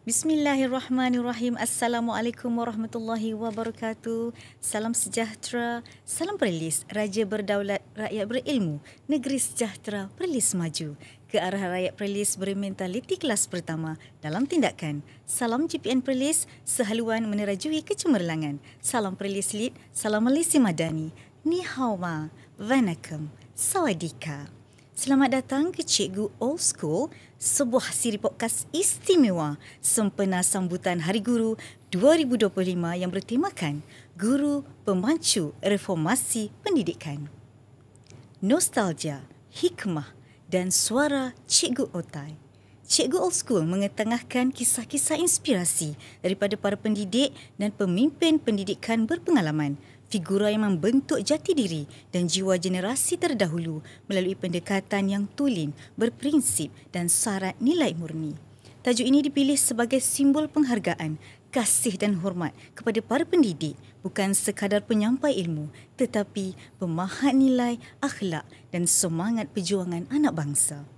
Bismillahirrahmanirrahim. Assalamualaikum warahmatullahi wabarakatuh. Salam sejahtera, salam Perlis, Raja berdaulat, rakyat berilmu, negeri sejahtera, Perlis maju. Ke arah rakyat Perlis bermentaliti kelas pertama dalam tindakan. Salam GPN Perlis, sehaluan menerajui kecemerlangan. Salam Perlis Lead, salam Malaysia Madani. Ni hao ma, vanakkam, sawadika. Selamat datang ke Cikgu Old School, sebuah siri podcast istimewa sempena sambutan Hari Guru 2025 yang bertemakan Guru Pemancu Reformasi Pendidikan. Nostalgia, hikmah dan suara Cikgu Otai. Cikgu Old School mengetengahkan kisah-kisah inspirasi daripada para pendidik dan pemimpin pendidikan berpengalaman, figura yang membentuk jati diri dan jiwa generasi terdahulu melalui pendekatan yang tulen, berprinsip dan syarat nilai murni. Tajuk ini dipilih sebagai simbol penghargaan, kasih dan hormat kepada para pendidik, bukan sekadar penyampai ilmu, tetapi pemahat nilai, akhlak dan semangat perjuangan anak bangsa.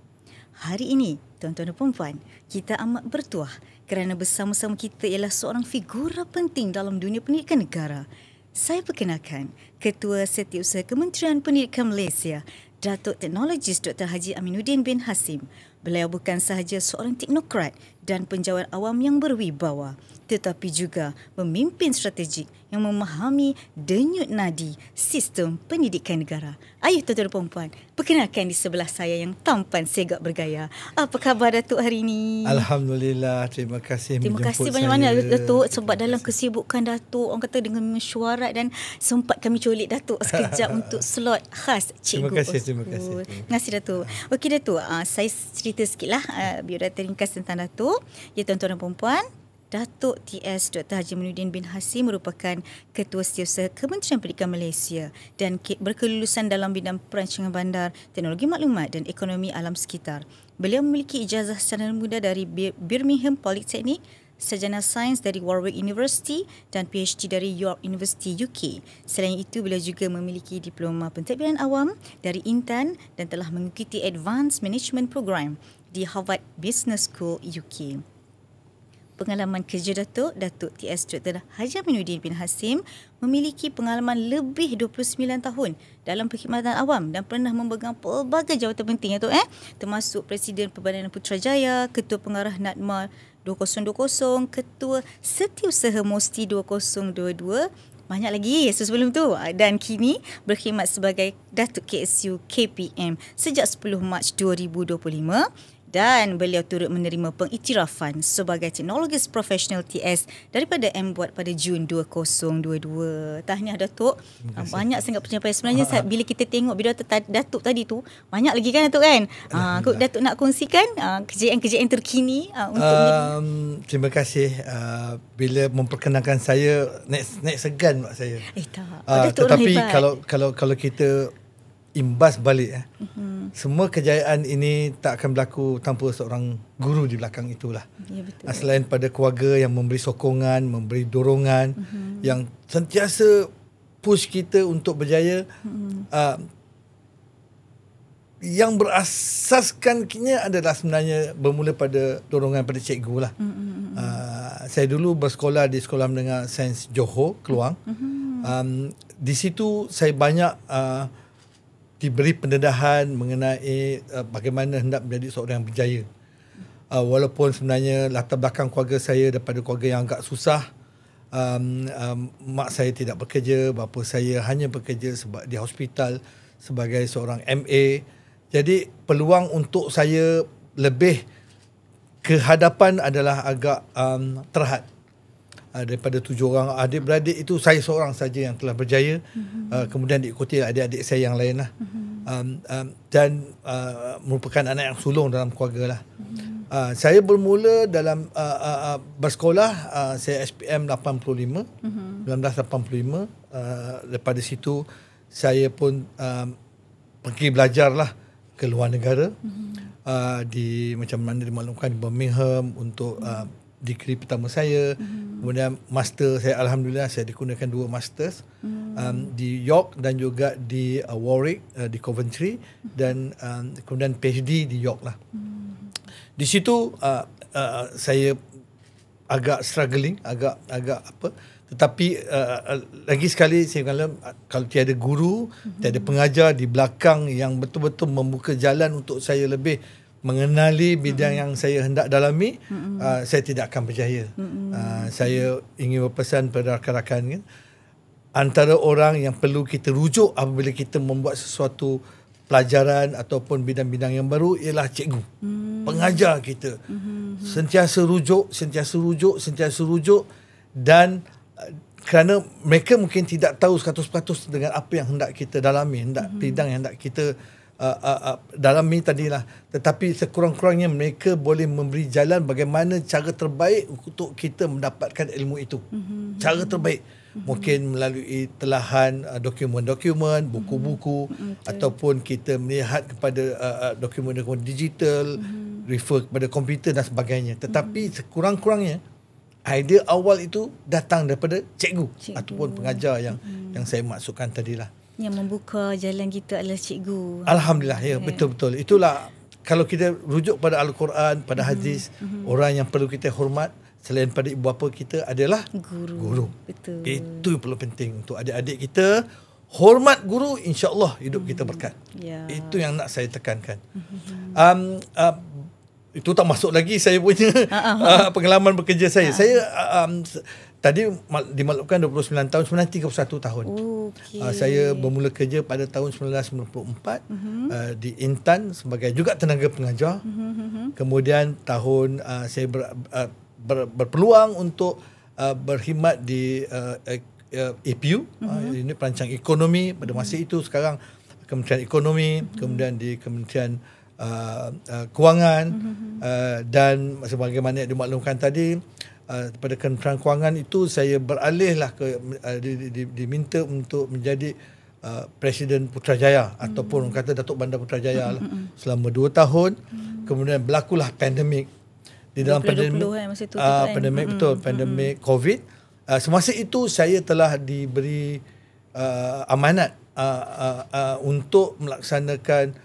Hari ini, tuan-tuan dan puan-puan, kita amat bertuah kerana bersama-sama kita ialah seorang figura penting dalam dunia pendidikan negara. Saya perkenalkan Ketua Setiausaha Kementerian Pendidikan Malaysia, Datuk Teknologis Dr. Haji Aminuddin bin Hashim. Beliau bukan sahaja seorang teknokrat dan penjawat awam yang berwibawa, tetapi juga pemimpin strategik yang memahami denyut nadi sistem pendidikan negara. Ayuh tuan-tuan dan puan-puan, perkenalkan di sebelah saya yang tampan segak bergaya. Apa khabar Datuk hari ini? Alhamdulillah, terima kasih Terima kasih menjemput banyak-banyak Datuk, sebab dalam kesibukan Datuk, orang kata dengan mesyuarat, dan sempat kami colik Datuk sekejap untuk slot khas Cikgu. Terima kasih. Terima kasih Datuk. Okey Datuk, saya cerita sikitlah biodata ringkas tentang Datuk. Ya tuan-tuan dan puan-puan, Datuk TS Dr. Haji Aminuddin bin Hashim merupakan Ketua Setiausaha Kementerian Pendidikan Malaysia dan berkelulusan dalam bidang perancangan bandar, teknologi maklumat dan ekonomi alam sekitar. Beliau memiliki ijazah sarjana muda dari Birmingham Polytechnic, sarjana sains dari Warwick University dan PhD dari York University UK. Selain itu, beliau juga memiliki diploma pentadbiran awam dari Intan dan telah mengikuti Advanced Management Program di Harvard Business School UK. Pengalaman kerja Datuk TS Dr. Haji Aminuddin bin Hashim memiliki pengalaman lebih 29 tahun dalam perkhidmatan awam dan pernah memegang pelbagai jawatan penting termasuk Presiden Perbadanan Putrajaya, Ketua Pengarah NADMA 2020, Ketua Setiausaha Mosti 2022, banyak lagi sebelum tu, dan kini berkhidmat sebagai Datuk KSU KPM sejak 10 Mac 2025. Dan beliau turut menerima pengiktirafan sebagai Teknologis Profesional TS daripada MBuat pada Jun 2022. Tahniah Datuk. Banyak sangat pencapaian. Sebenarnya bila kita tengok biodata Datuk tadi tu, banyak lagi kan Datuk kan? Datuk nak kongsikan kejayaan-kejayaan terkini untuk terima kasih bila memperkenalkan saya, naik segan mak saya. Datuk tetapi kalau kita imbas balik semua kejayaan ini tak akan berlaku tanpa seorang guru di belakang itulah. Ya, betul. Selain pada keluarga yang memberi sokongan, memberi dorongan, yang sentiasa push kita untuk berjaya, yang berasaskannya adalah sebenarnya bermula pada dorongan pada cikgu lah. Saya dulu bersekolah di Sekolah Menengah Sains Johor, Keluang. Di situ saya banyak diberi pendedahan mengenai bagaimana hendak menjadi seorang yang berjaya. Walaupun sebenarnya latar belakang keluarga saya daripada keluarga yang agak susah, mak saya tidak bekerja, bapa saya hanya bekerja di hospital sebagai seorang MA. Jadi peluang untuk saya lebih ke hadapan adalah agak terhad. Daripada 7 orang adik-beradik itu, saya seorang saja yang telah berjaya. Kemudian diikuti adik-adik saya yang lain lah. Dan merupakan anak yang sulung dalam keluarga lah. Saya bermula dalam bersekolah, saya SPM 85, 1985. Daripada situ saya pun pergi belajar lah ke luar negara. Di macam mana dimaklumkan di Birmingham untuk degree pertama saya. Kemudian master saya, alhamdulillah saya digunakan 2 masters di York dan juga di Warwick, di Coventry, dan kemudian PhD di York lah. Di situ saya agak struggling, agak apa. Tetapi lagi sekali saya kata, kalau tiada guru, tiada pengajar di belakang yang betul-betul membuka jalan untuk saya lebih mengenali bidang yang saya hendak dalami, saya tidak akan berjaya. Saya ingin berpesan pada rakan-rakan, kan, antara orang yang perlu kita rujuk apabila kita membuat sesuatu pelajaran ataupun bidang-bidang yang baru ialah cikgu, pengajar kita. Sentiasa rujuk dan kerana mereka mungkin tidak tahu 100% dengan apa yang hendak kita dalami, bidang yang hendak kita dalami tadilah, tetapi sekurang-kurangnya mereka boleh memberi jalan bagaimana cara terbaik untuk kita mendapatkan ilmu itu. Cara terbaik mungkin melalui telahan dokumen-dokumen, buku-buku, ataupun kita melihat kepada dokumen-dokumen digital, refer kepada komputer dan sebagainya. Tetapi sekurang-kurangnya idea awal itu datang daripada cikgu ataupun pengajar yang saya maksudkan tadilah. Yang membuka jalan kita adalah cikgu. Alhamdulillah, ya, betul-betul. Itulah kalau kita rujuk pada Al-Quran, pada hadis, orang yang perlu kita hormat selain pada ibu bapa kita adalah guru. Betul. Itu yang perlu penting untuk adik-adik kita. Hormat guru, insya-Allah hidup kita berkat. Ya. Itu yang nak saya tekankan. Itu tak masuk lagi saya punya pengalaman bekerja saya. Saya tadi dimaklumkan 29 tahun, sebenarnya 31 tahun. Okay. Saya bermula kerja pada tahun 1994 di Intan sebagai juga tenaga pengajar. Kemudian tahun saya berpeluang untuk berkhidmat di APU, Unit Perancang Ekonomi pada masa itu. Sekarang Kementerian Ekonomi, kemudian di Kementerian Kewangan, dan sebagaimana yang dimaklumkan tadi, pada Kementerian Kewangan itu saya beralihlah diminta untuk menjadi Presiden Putrajaya ataupun orang kata Datuk Bandar Putrajaya lah, selama 2 tahun. Kemudian berlakulah pandemik. Di dalam pandemik pandemik COVID. Semasa itu saya telah diberi amanat untuk melaksanakan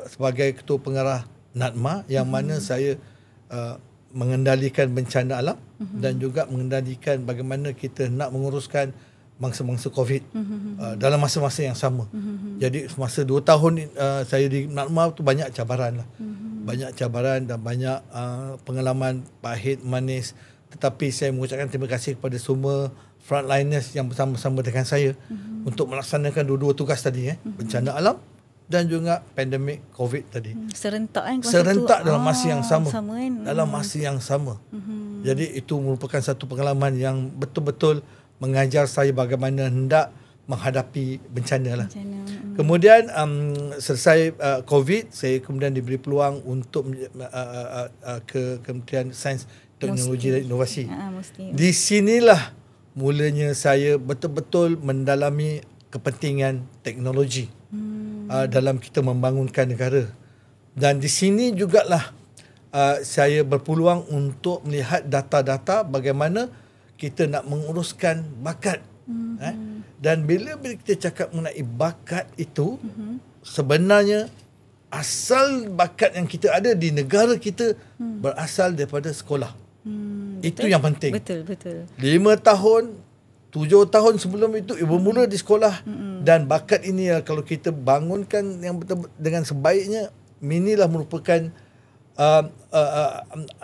sebagai ketua pengarah NADMA, yang mana saya mengendalikan bencana alam dan juga mengendalikan bagaimana kita nak menguruskan mangsa-mangsa COVID dalam masa-masa yang sama. Jadi semasa 2 tahun saya di NADMA tu banyak cabaran lah. Banyak cabaran dan banyak pengalaman pahit manis, tetapi saya mengucapkan terima kasih kepada semua frontliners yang bersama-sama dengan saya untuk melaksanakan dua-dua tugas tadi, bencana alam dan juga pandemik COVID tadi. Serentak kan? Serentak dalam masa yang sama. Kan? Dalam masa yang sama. Jadi itu merupakan satu pengalaman yang betul-betul mengajar saya bagaimana hendak menghadapi bencana lah. Kemudian selesai COVID, saya kemudian diberi peluang untuk ke Kementerian Sains, Teknologi dan Inovasi. Di sinilah mulanya saya betul-betul mendalami kepentingan teknologi dalam kita membangunkan negara. Dan di sini jugalah saya berpeluang untuk melihat data-data bagaimana kita nak menguruskan bakat. Dan bila kita cakap mengenai bakat itu, sebenarnya asal bakat yang kita ada di negara kita berasal daripada sekolah. Itu yang penting. Betul. 5 tahun, 7 tahun sebelum itu bermula di sekolah. Dan bakat ini kalau kita bangunkan yang betul dengan sebaiknya, inilah merupakan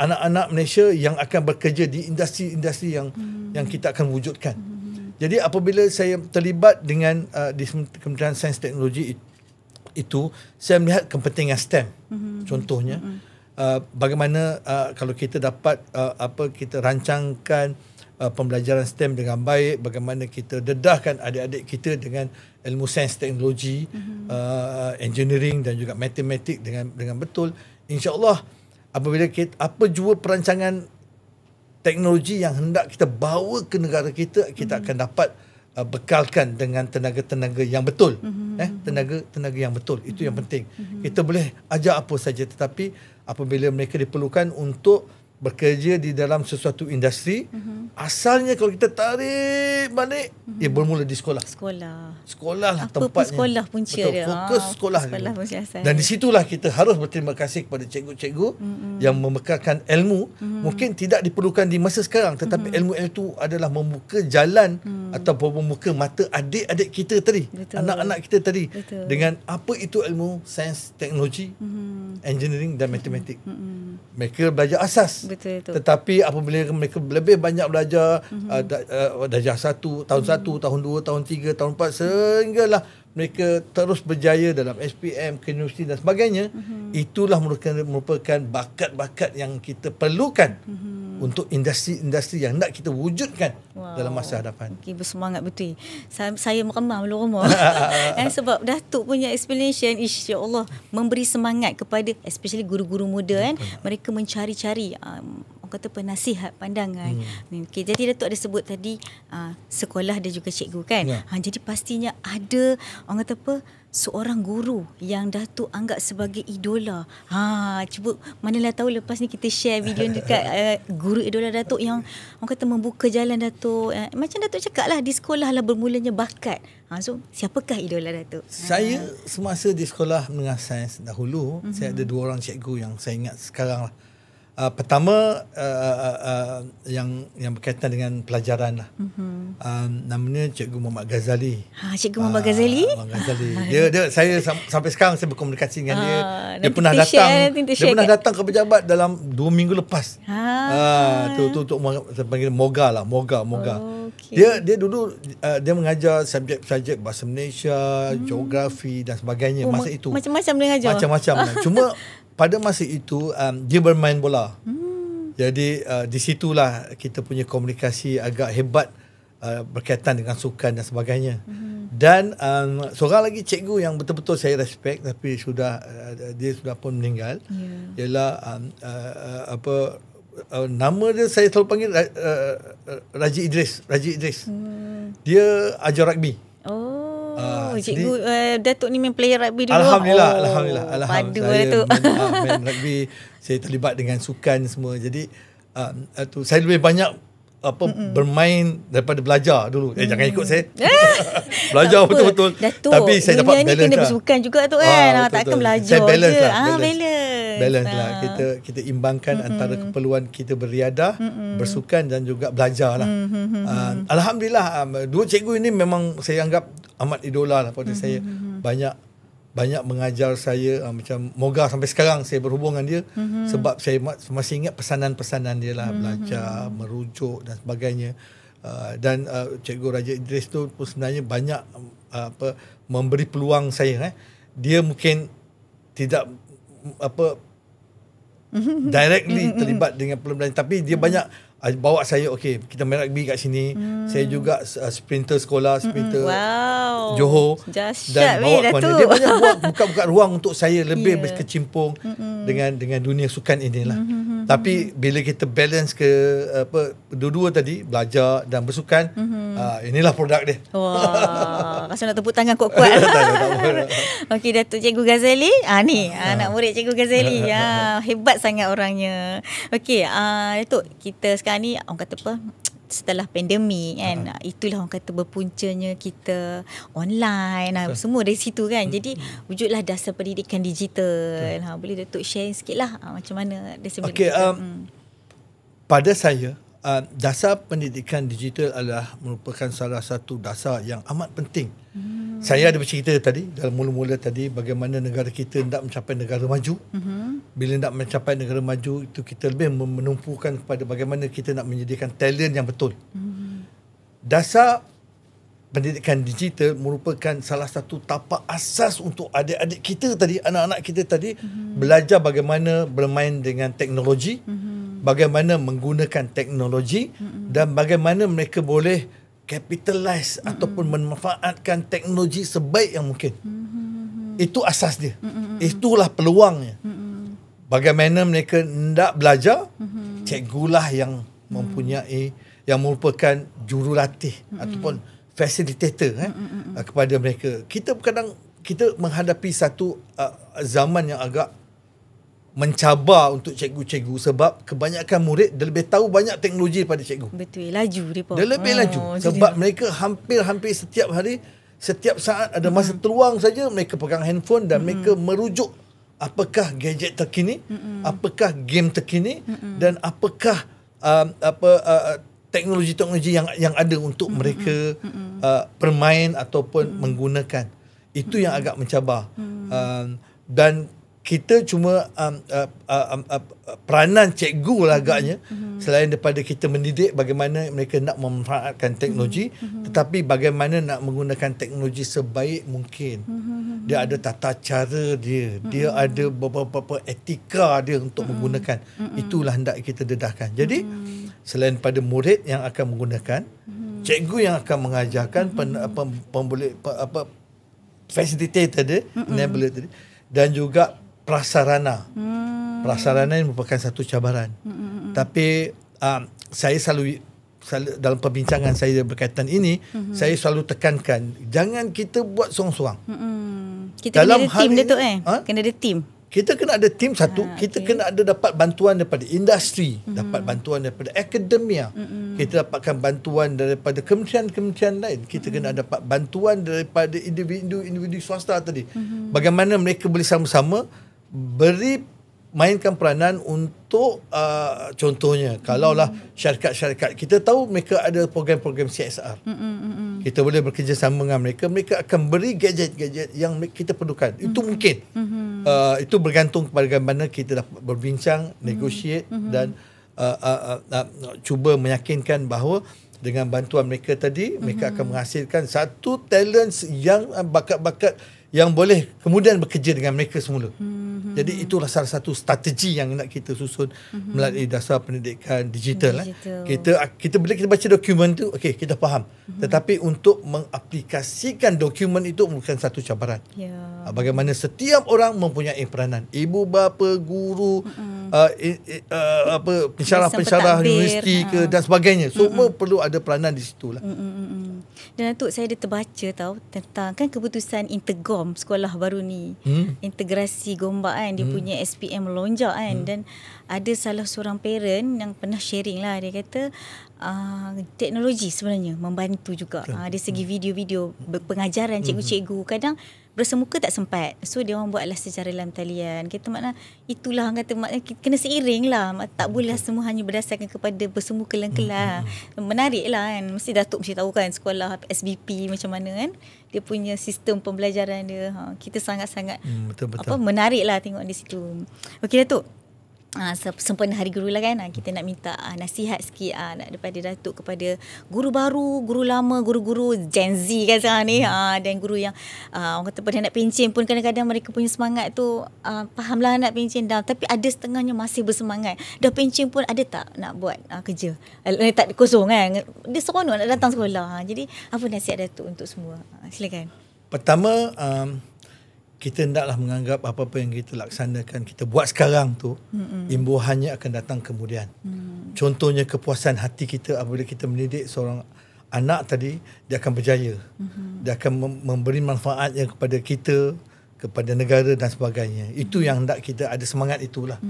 anak-anak Malaysia yang akan bekerja di industri-industri yang kita akan wujudkan. Jadi apabila saya terlibat dengan di Kementerian Sains Teknologi itu, saya melihat kepentingan STEM. Contohnya bagaimana kalau kita dapat kita rancangkan pembelajaran STEM dengan baik, bagaimana kita dedahkan adik-adik kita dengan ilmu sains teknologi, engineering dan juga matematik dengan betul, insya-Allah apabila kita apa jua perancangan teknologi yang hendak kita bawa ke negara kita, kita akan dapat bekalkan dengan tenaga-tenaga yang betul. Tenaga yang betul, itu yang penting. Kita boleh ajar apa saja, tetapi apabila mereka diperlukan untuk bekerja di dalam sesuatu industri, asalnya kalau kita tarik balik, ia bermula di sekolah. Sekolah lah apa tempatnya. Sekolah punca betul, dia. fokus sekolah punca asal. Dan di situlah kita harus berterima kasih kepada cikgu-cikgu yang membekalkan ilmu. Mungkin tidak diperlukan di masa sekarang, tetapi ilmu itu adalah membuka jalan ataupun membuka mata adik-adik kita tadi, anak-anak kita tadi, dengan apa itu ilmu sains, teknologi, engineering dan matematik. Mereka belajar asas. Tetapi apabila mereka lebih banyak belajar darjah 1, tahun 1, tahun 2, tahun 3, tahun 4, sehinggalah mereka terus berjaya dalam SPM, ke universiti dan sebagainya, itulah merupakan bakat-bakat yang kita perlukan untuk industri-industri yang nak kita wujudkan dalam masa hadapan. Okay, bersemangat betul. Saya meremah belum rumah. Sebab Datuk punya explanation, insya-Allah memberi semangat kepada especially guru-guru muda kan. Mereka mencari-cari orang kata penasihat pandangan. Okay, jadi Datuk ada sebut tadi sekolah dan juga cikgu kan. Jadi pastinya ada orang kata apa, seorang guru yang Datuk anggap sebagai idola. Cuba manalah tahu lepas ni kita share video dekat guru idola Datuk yang orang kata membuka jalan Datuk. Macam Datuk cakap lah, di sekolah lah bermulanya bakat. So siapakah idola Datuk? Saya semasa di sekolah menengah sains dahulu, saya ada 2 orang cikgu yang saya ingat sekarang lah. Pertama yang berkaitan dengan pelajaran lah. Namanya Cikgu Muhammad Ghazali. Cikgu Muhammad Ghazali? Dia saya sampai sekarang saya berkomunikasi dengan dia. Dia pernah datang ke pejabat dalam 2 minggu lepas. Tu panggil Moga. Okay. Dia dulu dia mengajar subjek bahasa Malaysia, geografi dan sebagainya masa itu. Macam-macam dia mengajar. Macam-macam. Cuma pada masa itu dia bermain bola. Jadi di situlah kita punya komunikasi agak hebat berkaitan dengan sukan dan sebagainya. Dan seorang lagi cikgu yang betul-betul saya respect tapi dia sudah pun meninggal. Ialah nama dia saya selalu panggil Raji Idris. Dia ajar rugby. Cikgu Datuk ni main player rugby dulu. Alhamdulillah. Padu saya Datuk. main rugby, saya terlibat dengan sukan semua. Jadi saya lebih banyak bermain daripada belajar dulu. Jangan ikut saya. Belajar betul-betul. Datuk, tapi saya dapat balance. Dunia ni kena bersukan juga tu kan. Takkan belajar saya balance je. Balance lah. Kita imbangkan antara keperluan kita beriadah, bersukan dan juga belajar lah. Alhamdulillah, 2 cikgu ini memang saya anggap amat idola lah pada saya. Banyak mengajar saya, macam Moga sampai sekarang saya berhubung dengan dia sebab saya masih ingat pesanan-pesanan dia lah, belajar, merujuk dan sebagainya. Dan Cikgu Raja Idris tu pun sebenarnya banyak memberi peluang saya. Dia mungkin tidak directly terlibat dengan pembelajaran, tapi dia banyak bawa saya, okey, kita main rugby kat sini. Saya juga sprinter sekolah, sprinter Johor. Dan bawa kepada dia banyak buka ruang untuk saya lebih berkecimpung dengan dunia sukan inilah. Tapi bila kita balance ke dua-dua tadi, belajar dan bersukan, inilah produk dia. Wah, rasa nak tepuk tangan kuat-kuat. Okey, Datuk Cikgu Ghazali. Ni anak murid Cikgu Ghazali. Hebat sangat orangnya. Okey, Datuk, kita sekarang ni orang kata apa, setelah pandemik kan, itulah orang kata berpuncanya kita online, semua dari situ kan. Jadi wujudlah dasar pendidikan digital. Boleh Datuk share sikit lah macam mana dasar pendidikan. Pada saya, dasar pendidikan digital adalah merupakan salah satu dasar yang amat penting. Saya ada bercerita tadi, dalam mula-mula tadi, bagaimana negara kita nak mencapai negara maju. Bila nak mencapai negara maju, itu kita lebih menumpukan kepada bagaimana kita nak menyediakan talent yang betul. Dasar pendidikan digital merupakan salah satu tapak asas untuk adik-adik kita tadi, anak-anak kita tadi, belajar bagaimana bermain dengan teknologi, bagaimana menggunakan teknologi, dan bagaimana mereka boleh capitalize ataupun memanfaatkan teknologi sebaik yang mungkin. Itu asas dia. Itulah peluangnya. Bagaimana mereka nak belajar, cikgulah yang mempunyai, yang merupakan jurulatih ataupun facilitator kepada mereka. Kita kadang kita menghadapi satu zaman yang agak mencabar untuk cikgu-cikgu sebab kebanyakan murid dia lebih tahu banyak teknologi daripada cikgu. Betul, laju mereka. Dia lebih laju sebab mereka hampir setiap hari, setiap saat ada masa terluang saja mereka pegang handphone dan mereka merujuk apakah gadget terkini, apakah game terkini dan apakah teknologi-teknologi yang ada untuk mereka bermain ataupun menggunakan. Itu yang agak mencabar. Dan kita cuma peranan cikgu lah agaknya, selain daripada kita mendidik bagaimana mereka nak memanfaatkan teknologi, tetapi bagaimana nak menggunakan teknologi sebaik mungkin. Dia ada tata cara dia, dia ada beberapa etika dia untuk menggunakan. Itulah hendak kita dedahkan. Jadi selain pada murid yang akan menggunakan, cikgu yang akan mengajarkan, facilitator dia, enabler tadi, dan juga prasarana. Prasarana ini merupakan satu cabaran. Tapi saya selalu dalam perbincangan saya berkaitan ini, saya selalu tekankan jangan kita buat seorang-seorang. Kita dalam kena ada tim dia tu kena ada tim. Kita kena ada tim satu, kita kena ada dapat bantuan daripada industri, dapat bantuan daripada akademia. Kita dapatkan bantuan daripada kementerian-kementerian lain. Kita kena dapat bantuan daripada individu swasta tadi. Bagaimana mereka boleh sama-sama mainkan peranan untuk contohnya kalaulah syarikat-syarikat, kita tahu mereka ada program-program CSR. Kita boleh bekerjasama dengan mereka, mereka akan beri gadget-gadget yang kita perlukan. Itu mungkin. Itu bergantung kepada bagaimana kita dapat berbincang, negotiate dan cuba meyakinkan bahawa dengan bantuan mereka tadi, mereka akan menghasilkan satu talent yang bakat-bakat yang boleh kemudian bekerja dengan mereka semula. Jadi itulah salah satu strategi yang nak kita susun melalui dasar pendidikan digital. Kita bila kita baca dokumen tu, okey, kita faham. Tetapi untuk mengaplikasikan dokumen itu bukan satu cabaran. Bagaimana setiap orang mempunyai peranan. Ibu bapa, guru, pensyarah-pensyarah universiti ke dan sebagainya. Semua perlu ada peranan di situlah. Dan Datuk, saya ada terbaca tahu tentang kan keputusan Intergom sekolah baru ni. Integrasi Gombak kan, dia punya SPM melonjak kan. Dan ada salah seorang parent yang pernah sharing lah, dia kata teknologi sebenarnya membantu juga. Dari segi video-video pengajaran cikgu-cikgu kadang bersemuka tak sempat, so dia orang buatlah secara dalam talian. Kita makna itulah kata makna kena seiring lah, tak boleh semua hanya berdasarkan kepada bersemuka dalam kelas. Menarik lah kan, mesti Datuk mesti tahu kan sekolah SBP macam mana kan dia punya sistem pembelajaran dia. Kita sangat-sangat menarik lah tengok di situ. Okey Datuk, sempena Hari Guru lah kan, kita nak minta nasihat sikit daripada Datuk kepada guru baru, guru lama, guru-guru Gen Z kan sekarang ni, dan guru yang orang kata pada nak pencen pun kadang-kadang mereka punya semangat tu fahamlah nak pencen dah, tapi ada setengahnya masih bersemangat. Dah pencen pun ada tak nak buat kerja, tak kosong kan, dia seronok nak datang sekolah. Jadi apa nasihat Datuk untuk semua? Silakan. Pertama, kita hendaklah menganggap apa-apa yang kita laksanakan, kita buat sekarang tu, imbuhannya akan datang kemudian. Contohnya kepuasan hati kita apabila kita mendidik seorang anak tadi, dia akan berjaya. Dia akan memberi manfaatnya kepada kita, kepada negara dan sebagainya. Itu yang hendak kita ada semangat itulah.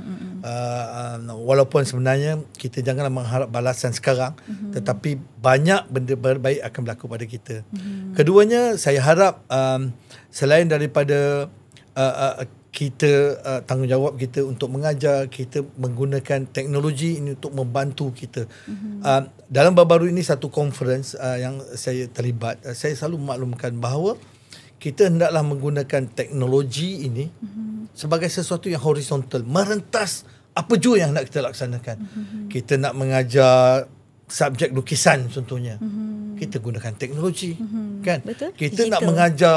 Walaupun sebenarnya kita janganlah mengharap balasan sekarang, tetapi banyak benda baik akan berlaku pada kita. Keduanya, saya harap selain daripada kita tanggungjawab kita untuk mengajar, kita menggunakan teknologi ini untuk membantu kita. Dalam baru-baru ini satu conference yang saya terlibat, saya selalu memaklumkan bahawa kita hendaklah menggunakan teknologi ini sebagai sesuatu yang horizontal, merentas apa jua yang nak kita laksanakan. Kita nak mengajar subjek lukisan contohnya, kita gunakan teknologi, kan? Betul. Kita Digital. nak mengajar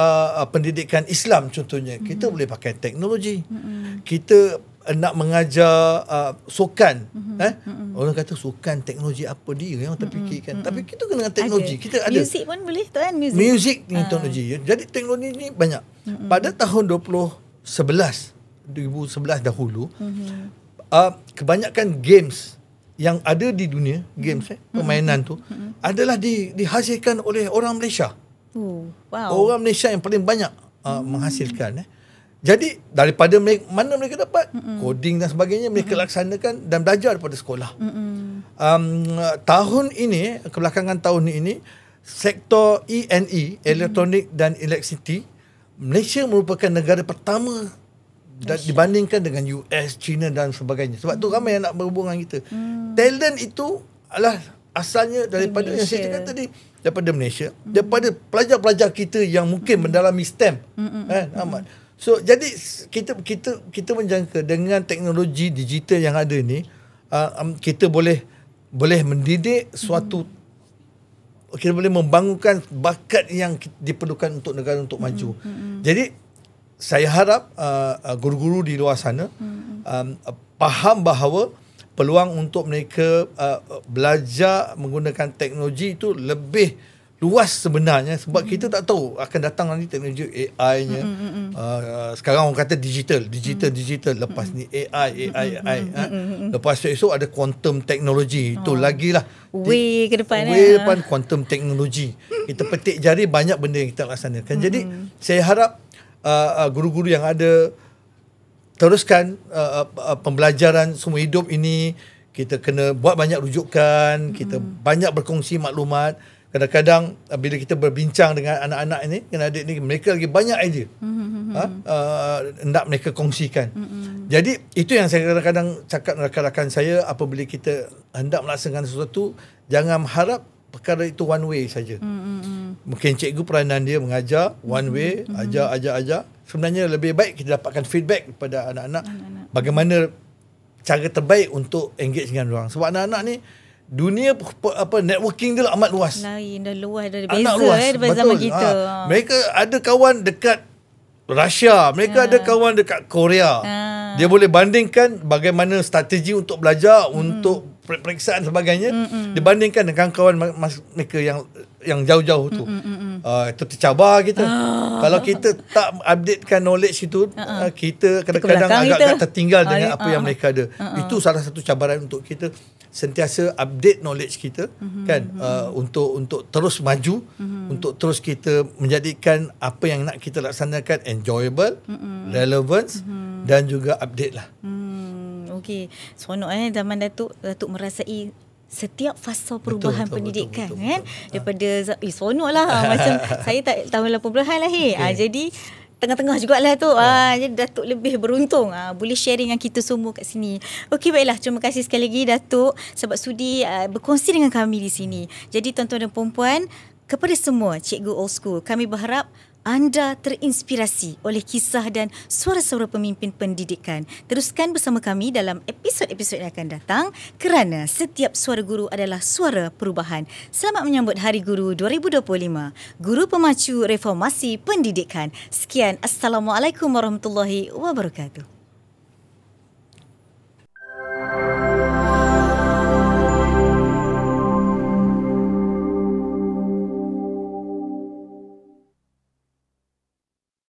pendidikan Islam contohnya, kita boleh pakai teknologi. Kita nak mengajar sukan, orang kata sukan teknologi apa dia yang terfikirkan, tapi kita gunakan teknologi. Kita ada muzik pun boleh tu kan, muzik dengan teknologi. Jadi teknologi ni banyak. Pada tahun 2011 dahulu, kebanyakan games yang ada di dunia, games permainan tu adalah dihasilkan oleh orang Malaysia. Wow. Orang Malaysia yang paling banyak menghasilkan. Jadi daripada mana mereka dapat coding dan sebagainya, mereka laksanakan dan belajar daripada sekolah. Tahun ini, kebelakangan tahun ini, sektor E&E, elektronik dan elektrisiti, Malaysia merupakan negara pertama dibandingkan dengan US, China dan sebagainya. Sebab tu ramai yang nak berhubung dengan kita. Talent itu adalah asalnya daripada yang saya cakap tadi, daripada Malaysia, daripada pelajar-pelajar kita yang mungkin mendalami STEM. Ahmad. So jadi kita menjangka dengan teknologi digital yang ada ni, kita boleh mendidik suatu, kita boleh membangunkan bakat yang diperlukan untuk negara untuk maju. Jadi saya harap guru-guru di luar sana faham bahawa peluang untuk mereka belajar menggunakan teknologi itu lebih luas sebenarnya, sebab kita tak tahu akan datang nanti teknologi AI-nya. Sekarang orang kata digital, lepas ni AI. Lepas tu esok ada quantum teknologi. Itu lagilah way ke depan. Quantum teknologi. Kita petik jari, banyak benda yang kita laksanakan. Jadi saya harap guru-guru yang ada teruskan pembelajaran semua hidup ini. Kita kena buat banyak rujukan, kita banyak berkongsi maklumat. Kadang-kadang bila kita berbincang dengan anak-anak ini, dengan adik ni, mereka lagi banyak idea nak mereka kongsikan. Jadi itu yang saya kadang-kadang cakap dengan rakan-rakan saya, apabila kita hendak melaksanakan sesuatu, jangan harap perkara itu one way saja. Mungkin cikgu peranan dia mengajar one way, ajar. Sebenarnya lebih baik kita dapatkan feedback daripada anak-anak bagaimana cara terbaik untuk engage dengan orang. Sebab anak-anak ni dunia networking dia amat luas. Lain dah luas, dah beza daripada zaman kita. Mereka ada kawan dekat Rusia, mereka ada kawan dekat Korea. Dia boleh bandingkan bagaimana strategi untuk belajar, untuk periksaan sebagainya, dibandingkan dengan kawan mereka yang jauh-jauh tu. Itu tercabar kita. Kalau kita tak updatekan knowledge itu, kita kadang-kadang agak tertinggal dengan apa yang mereka ada. Itu salah satu cabaran untuk kita, sentiasa update knowledge kita, kan, untuk terus maju, untuk terus kita menjadikan apa yang nak kita laksanakan enjoyable, relevance dan juga update lah. Okey, seronok zaman Datuk merasai setiap fasa perubahan pendidikan, kan? Daripada seronok lah macam saya tak tahun 80-an lahir. Jadi tengah-tengah jugalah tu. Jadi Datuk lebih beruntung boleh sharing dengan kita semua kat sini. Okey, baiklah, terima kasih sekali lagi Datuk sebab sudi berkongsi dengan kami di sini. Jadi tuan-tuan dan puan-puan, kepada semua cikgu old school, kami berharap anda terinspirasi oleh kisah dan suara-suara pemimpin pendidikan. Teruskan bersama kami dalam episod-episod yang akan datang, kerana setiap suara guru adalah suara perubahan. Selamat menyambut Hari Guru 2025. Guru Pemacu Reformasi Pendidikan. Sekian, Assalamualaikum warahmatullahi wabarakatuh.